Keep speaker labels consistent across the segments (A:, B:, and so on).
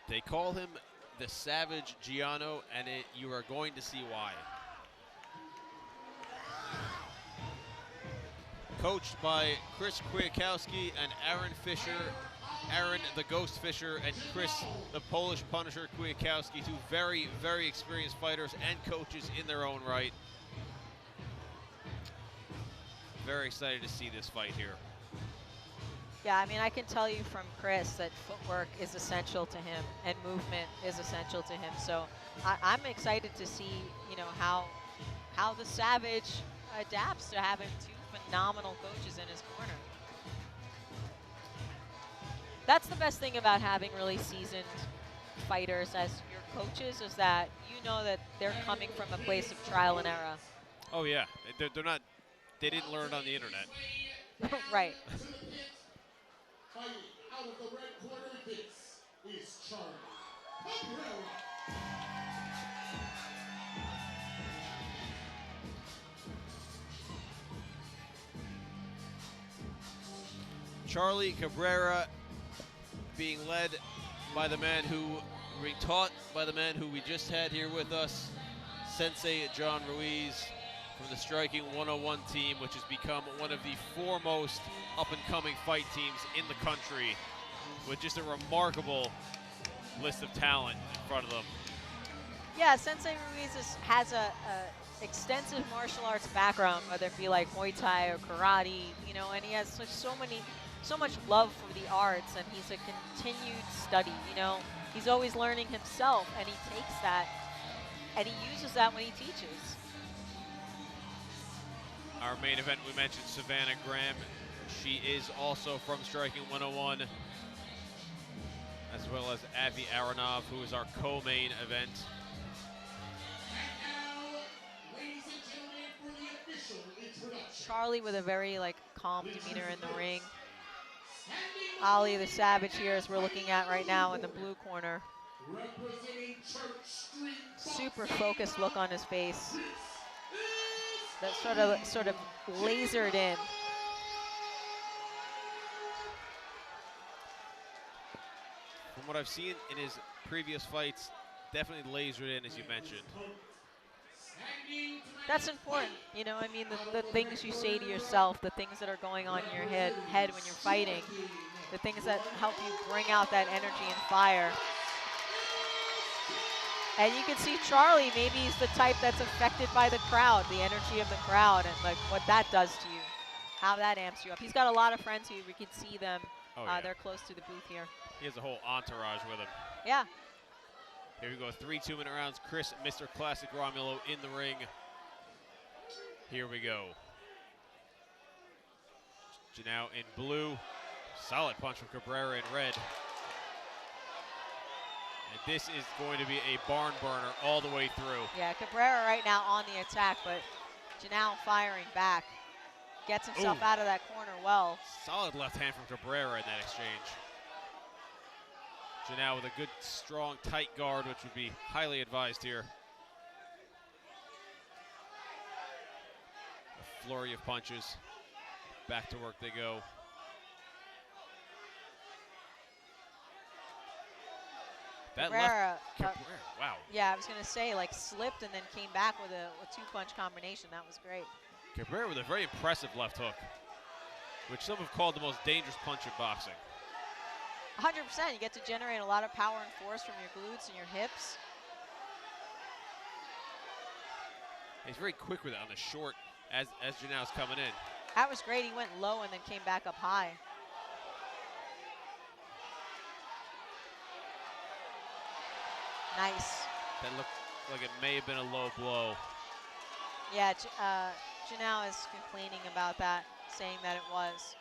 A: They call him the Savage Genao, and you are going to see why. Coached by Chris Kwiatkowski and Aaron Fisher, Aaron the Ghost Fisher and Chris the Polish Punisher Kwiatkowski, two very, very experienced fighters and coaches in their own right. Very excited to see this fight here.
B: Yeah, I mean, I can tell you from Chris that footwork is essential to him and movement is essential to him. So I'm excited to see, you know, how the Savage adapts to having two phenomenal coaches in his corner. That's the best thing about having really seasoned fighters as your coaches, is that you know that they're coming from a place of trial and error.
A: Oh yeah, they're not. They didn't learn it on the internet.
B: Right.
C: Fighting out of the red corner, this is Charlie Cabrera.
A: Charlie Cabrera being led by the man who, being taught by the man who we just had here with us, Sensei John Ruiz from the Striking 101 team, which has become one of the foremost up-and-coming fight teams in the country, with just a remarkable list of talent in front of them.
B: Yeah, Sensei Ruiz has a extensive martial arts background, whether it be like Muay Thai or karate, you know, and he has so much love for the arts, and he's a continued study, you know. He's always learning himself, and he takes that and he uses that when he teaches.
A: Our main event, we mentioned Savannah Graham. She is also from Striking 101, as well as Avi Aronov, who is our co-main event.
B: Charlie with a very calm demeanor in the ring. Ali the Savage here, as we're looking at right now in the blue corner. Super focused look on his face. That sort of lasered in.
A: From what I've seen in his previous fights, definitely lasered in, as you mentioned.
B: That's important, you know. I mean, the things you say to yourself, the things that are going on in your head when you're fighting, the things that help you bring out that energy and fire. And you can see Charlie, maybe he's the type that's affected by the crowd, the energy of the crowd, and what that does to you, how that amps you up. He's got a lot of friends who we can see them.
A: Oh, yeah.
B: They're close to the booth here.
A: He has a whole entourage with him.
B: Yeah.
A: Here we go, 3 2-minute rounds. Chris, Mr. Classic Romulo in the ring. Here we go. Genao in blue. Solid punch from Cabrera in red. And this is going to be a barn burner all the way through.
B: Yeah, Cabrera right now on the attack, but Genao firing back. Gets himself out of that corner well.
A: Solid left hand from Cabrera in that exchange. Genao with a good, strong, tight guard, which would be highly advised here. A flurry of punches. Back to work they go. That
B: Cabrera,
A: left, wow.
B: Yeah, I was going to say, slipped and then came back with a two-punch combination. That was great.
A: Cabrera with a very impressive left hook, which some have called the most dangerous punch in boxing.
B: 100%. You get to generate a lot of power and force from your glutes and your hips.
A: He's very quick with it on the short as Genao's coming in.
B: That was great. He went low and then came back up high. Nice.
A: That looked like it may have been a low blow.
B: Yeah, Genao is complaining about that, saying that it was.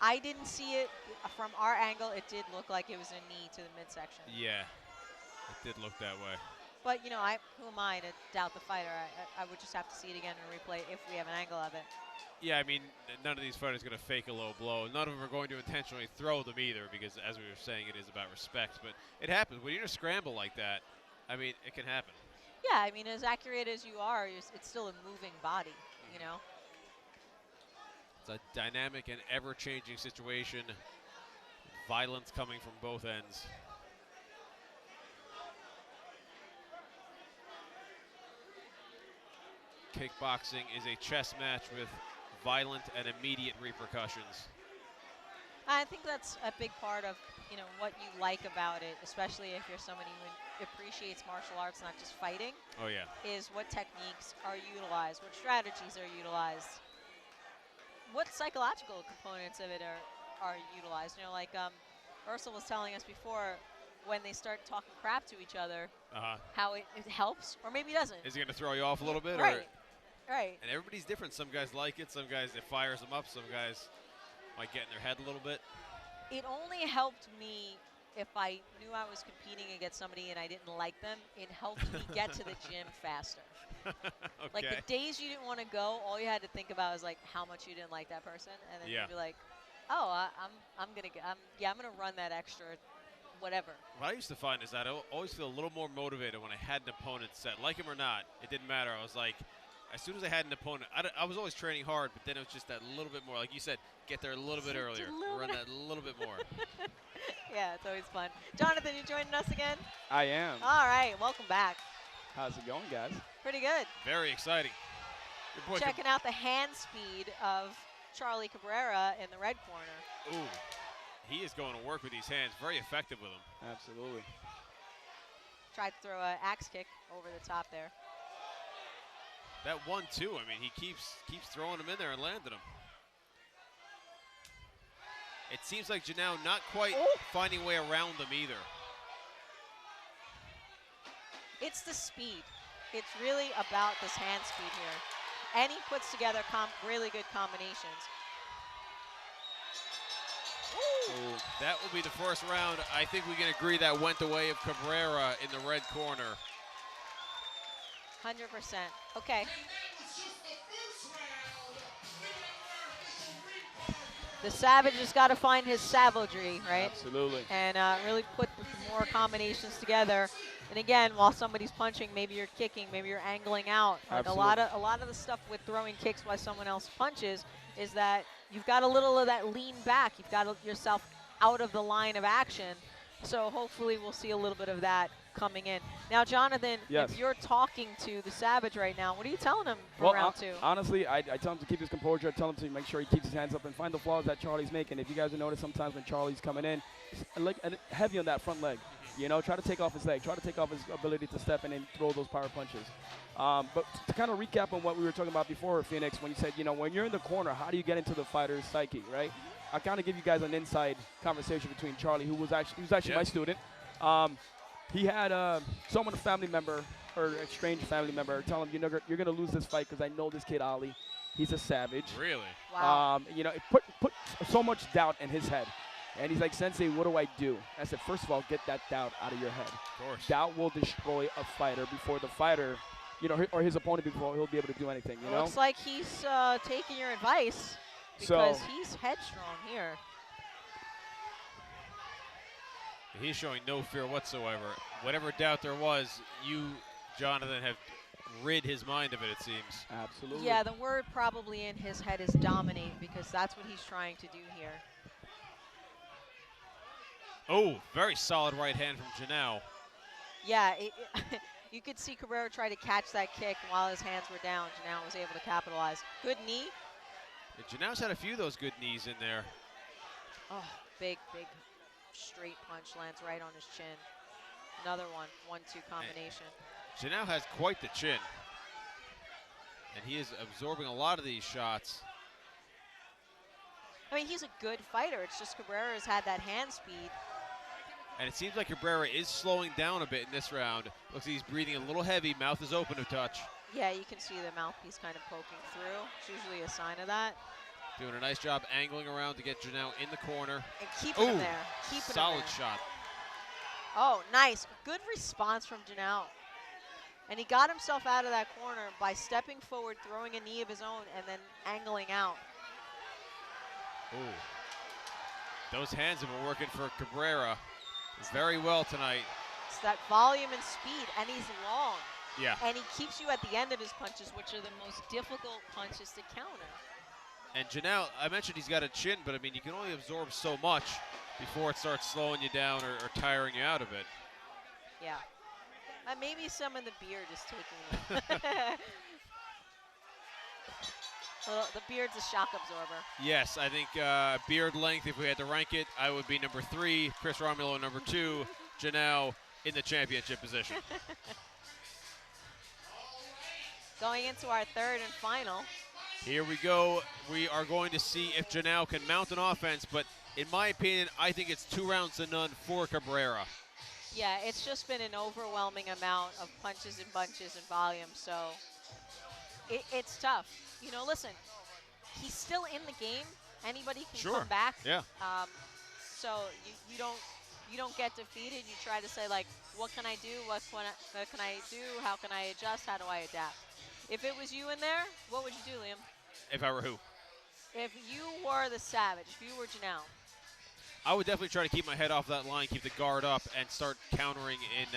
B: I didn't see it from our angle. It did look like it was a knee to the midsection.
A: Yeah, it did look that way.
B: But, you know, who am I to doubt the fighter? I would just have to see it again and replay if we have an angle of it.
A: Yeah, I mean, none of these fighters are going to fake a low blow. None of them are going to intentionally throw them either, because as we were saying, it is about respect. But it happens. When you're in a scramble like that, I mean, it can happen.
B: Yeah, I mean, as accurate as you are, it's still a moving body, you know?
A: As a dynamic and ever-changing situation. Violence coming from both ends. Kickboxing is a chess match with violent and immediate repercussions.
B: I think that's a big part of, you know, what you like about it, especially if you're somebody who appreciates martial arts, not just fighting.
A: Oh yeah.
B: Is what techniques are utilized, what strategies are utilized, what psychological components of it are utilized. You know, like Ursula was telling us before, when they start talking crap to each other, how it helps, or maybe doesn't.
A: Is it going to throw you off a little bit?
B: Right.
A: Or?
B: Right.
A: And everybody's different. Some guys like it. Some guys, it fires them up. Some guys might get in their head a little bit.
B: It only helped me if I knew I was competing against somebody and I didn't like them. It helped me get to the gym faster.
A: Okay.
B: Like the days you didn't want to go, all you had to think about was like how much you didn't like that person, and then you'd be like, oh, I'm gonna run that extra, whatever.
A: What I used to find is that I always feel a little more motivated when I had an opponent set, like him or not. It didn't matter. I was like, as soon as I had an opponent, I was always training hard, but then it was just that little bit more. Like you said, get there a little bit earlier, run that a little bit more.
B: Yeah, it's always fun. Jonathan, you joining us again?
D: I am.
B: All right, welcome back.
D: How's it going, guys?
B: Pretty good.
A: Very exciting. Your boy
B: Checking out the hand speed of Charlie Cabrera in the red corner.
A: Ooh, he is going to work with these hands. Very effective with them.
D: Absolutely.
B: Tried to throw an axe kick over the top there.
A: That 1-2, I mean, he keeps throwing them in there and landing them. It seems like Genao not quite finding a way around them either.
B: It's the speed. It's really about this hand speed here. And he puts together really good combinations.
A: Ooh. That will be the first round. I think we can agree that went the way of Cabrera in the red corner.
B: 100%. Okay. The Savage has got to find his savagery, right?
D: Absolutely.
B: And really put more combinations together. And again, while somebody's punching, maybe you're kicking, maybe you're angling out. Like a lot of the stuff with throwing kicks while someone else punches is that you've got a little of that lean back. You've got yourself out of the line of action. So hopefully we'll see a little bit of that coming in. Now, Jonathan, if you're talking to the Savage right now, what are you telling him for round two?
D: Honestly, I tell him to keep his composure. I tell him to make sure he keeps his hands up and find the flaws that Charlie's making. If you guys have noticed, sometimes when Charlie's coming in, like heavy on that front leg. You know, try to take off his leg. Try to take off his ability to step in and throw those power punches. But to kind of recap on what we were talking about before, Phoenix, when you said, you know, when you're in the corner, how do you get into the fighter's psyche, right? I kind of give you guys an inside conversation between Charlie, who was actually my student. He had someone, a family member, or a strange family member, tell him, you're going to lose this fight because I know this kid, Ali. He's a savage.
A: Really?
B: Wow.
D: You know, it put so much doubt in his head. And he's like, Sensei, what do I do? I said, first of all, get that doubt out of your head.
A: Of course.
D: Doubt will destroy a fighter before the fighter, you know, or his opponent before he'll be able to do anything, you know?
B: Looks like he's taking your advice because he's headstrong here.
A: He's showing no fear whatsoever. Whatever doubt there was, you, Jonathan, have rid his mind of it, it seems.
D: Absolutely.
B: Yeah, the word probably in his head is dominate because that's what he's trying to do here.
A: Oh, very solid right hand from Genao.
B: Yeah, you could see Cabrera try to catch that kick while his hands were down. Genao was able to capitalize. Good knee.
A: Yeah, Genao's had a few of those good knees in there.
B: Oh, big straight punch lands right on his chin. Another one, 1-2 combination.
A: And Genao has quite the chin. And he is absorbing a lot of these shots.
B: I mean, he's a good fighter. It's just Cabrera's had that hand speed.
A: And it seems like Cabrera is slowing down a bit in this round. Looks like he's breathing a little heavy. Mouth is open a touch.
B: Yeah, you can see the mouthpiece kind of poking through. It's usually a sign of that.
A: Doing a nice job angling around to get Genao in the corner.
B: And keeping him there. Keeping
A: solid
B: him there.
A: shot.
B: Oh, nice. Good response from Genao. And he got himself out of that corner by stepping forward, throwing a knee of his own, and then angling out.
A: Ooh. Those hands have been working for Cabrera very well tonight.
B: It's that volume and speed, and he's long.
A: Yeah.
B: And he keeps you at the end of his punches, which are the most difficult punches to counter.
A: And Genao, I mentioned he's got a chin, but I mean, you can only absorb so much before it starts slowing you down or tiring you out a bit.
B: Yeah. Maybe some of the beard is taking it. Well, the beard's a shock absorber.
A: Yes, I think beard length, if we had to rank it, I would be number 3, Chris Romulo number 2, Genao in the championship position.
B: Going into our third and final.
A: Here we go. We are going to see if Genao can mount an offense, but in my opinion, I think it's 2 rounds to none for Cabrera.
B: Yeah, it's just been an overwhelming amount of punches and bunches and volume, so it's tough. You know, listen, he's still in the game. Anybody can come back.
A: Yeah.
B: So you don't get defeated. You try to say, like, what can I do? What can I do? How can I adjust? How do I adapt? If it was you in there, what would you do, Liam?
A: If I were who?
B: If you were the Savage, if you were Genao.
A: I would definitely try to keep my head off that line, keep the guard up, and start countering in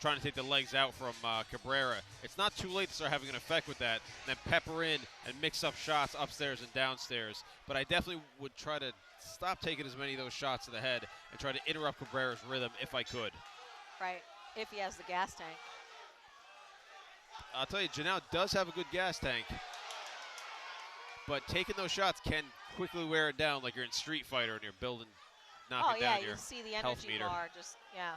A: trying to take the legs out from Cabrera. It's not too late to start having an effect with that, and then pepper in and mix up shots upstairs and downstairs. But I definitely would try to stop taking as many of those shots to the head and try to interrupt Cabrera's rhythm if I could.
B: Right, if he has the gas tank.
A: I'll tell you, Genao does have a good gas tank, but taking those shots can quickly wear it down like you're in Street Fighter and you're knocking down your
B: Oh, yeah, you see the energy
A: meter.
B: bar just, yeah.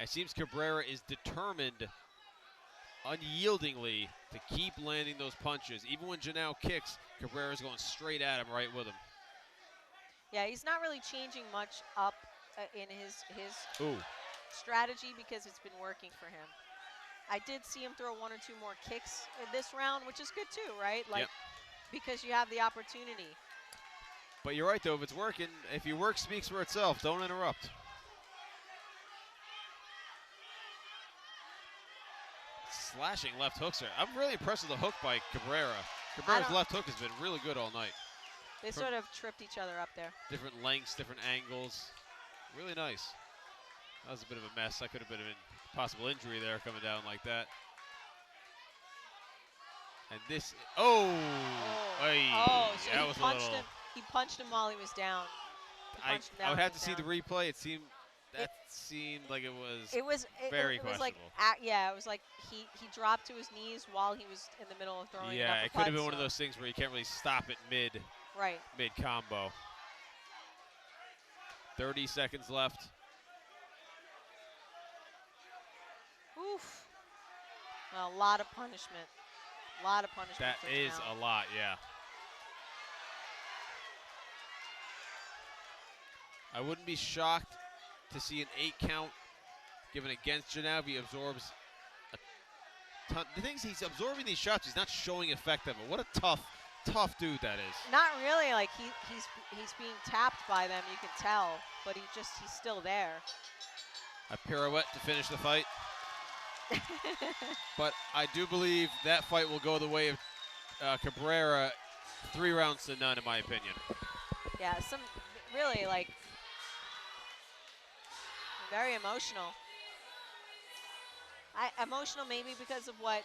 A: It seems Cabrera is determined unyieldingly to keep landing those punches. Even when Genao kicks, Cabrera's going straight at him, right with him.
B: Yeah, he's not really changing much up in his
A: Ooh.
B: strategy because it's been working for him. I did see him throw 1 or 2 more kicks in this round, which is good too, right? Like,
A: yep.
B: Because you have the opportunity.
A: But you're right, though. If it's working, if your work speaks for itself, don't interrupt. Slashing left hooks there. I'm really impressed with the hook by Cabrera. Cabrera's left hook has been really good all night.
B: They sort of tripped each other up there.
A: Different lengths, different angles. Really nice. That was a bit of a mess. That could have been a possible injury there coming down like that. And this,
B: Oh, so
A: that was
B: he punched
A: a little,
B: him. He punched him while he was down.
A: I would have to see the replay. It seemed like it was very
B: it was like,
A: questionable.
B: yeah, it was like he dropped to his knees while he was in the middle of throwing.
A: Yeah, it could have been one of those things where you can't really stop it mid combo. 30 seconds left.
B: Oof. A lot of punishment. A lot of punishment.
A: That is a lot, yeah. I wouldn't be shocked to see an 8 count given against Genao. He absorbs a ton. The thing is, he's absorbing these shots. He's not showing effect of it. What a tough dude that is.
B: Not really. Like he's being tapped by them. You can tell, but he's still there.
A: A pirouette to finish the fight. But I do believe that fight will go the way of Cabrera, 3 rounds to none, in my opinion.
B: Yeah, some really like very emotional. Emotional maybe because of what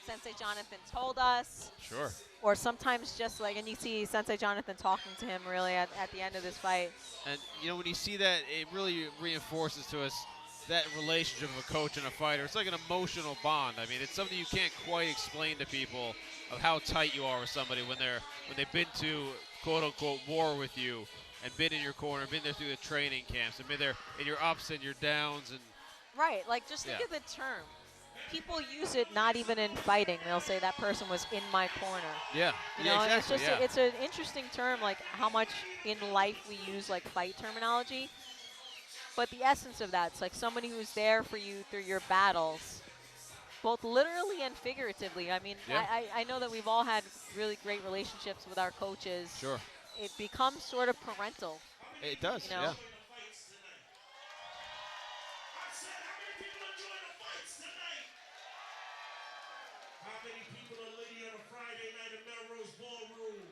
B: Sensei Jonathan told us.
A: Sure.
B: Or sometimes just like, and you see Sensei Jonathan talking to him really at the end of this fight.
A: And you know, when you see that, it really reinforces to us that relationship of a coach and a fighter. It's like an emotional bond. I mean, it's something you can't quite explain to people of how tight you are with somebody when they've been to quote unquote war with you and been in your corner, been there through the training camps, and been there in your ups and your downs. And
B: right, like just think of the term. People use it not even in fighting. They'll say that person was in my corner.
A: Yeah,
B: you know,
A: exactly.
B: It's just it's an interesting term, like how much in life we use like fight terminology. But the essence of that, it's like somebody who's there for you through your battles, both literally and figuratively. I mean, I know that we've all had really great relationships with our coaches.
A: Sure.
B: It becomes sort of parental.
A: It does,
B: you know?
A: yeah.
C: How many people are Liddy on a Friday night in Melrose Ballroom?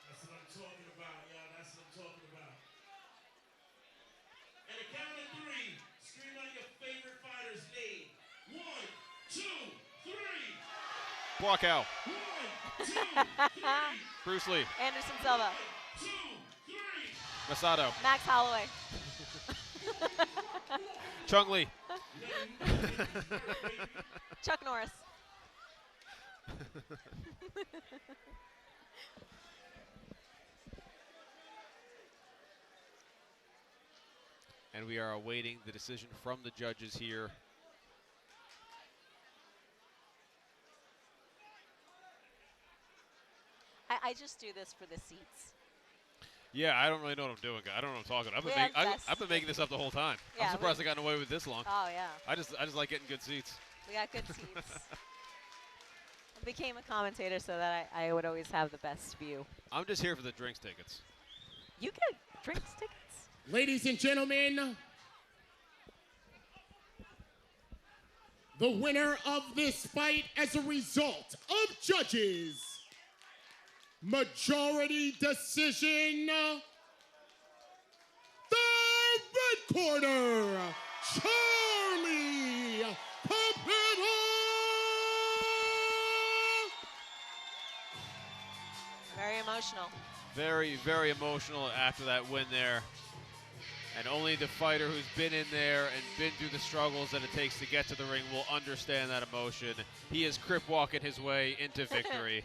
C: That's what I'm talking about, y'all. That's what I'm talking about. And a count of 3, scream out your favorite fighter's name. 1, 2, 3.
A: Kwakau. Bruce Lee.
B: Anderson Silva.
A: Masato.
B: Max Holloway.
A: Chung Lee.
B: Chuck Norris.
A: And we are awaiting the decision from the judges here.
B: I just do this for the seats.
A: Yeah, I don't really know what I'm doing. I don't know what I'm talking about. I've been making this up the whole time.
B: Yeah,
A: I'm surprised I got away with this long.
B: Oh, yeah.
A: I just like getting good seats.
B: We got good seats. I became a commentator so that I would always have the best view.
A: I'm just here for the drinks tickets.
B: You get drinks tickets?
C: Ladies and gentlemen, the winner of this fight as a result of judges' majority decision, the red corner, Charlie Cabrera.
B: Very emotional.
A: Very, very emotional after that win there. And only the fighter who's been in there and been through the struggles that it takes to get to the ring will understand that emotion. He is crip walking his way into victory.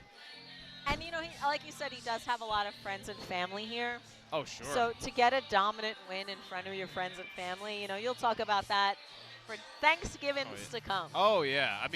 B: And, you know, like you said, he does have a lot of friends and family here.
A: Oh, sure.
B: So to get a dominant win in front of your friends and family, you know, you'll talk about that for Thanksgivings to come.
A: Oh, yeah. I mean,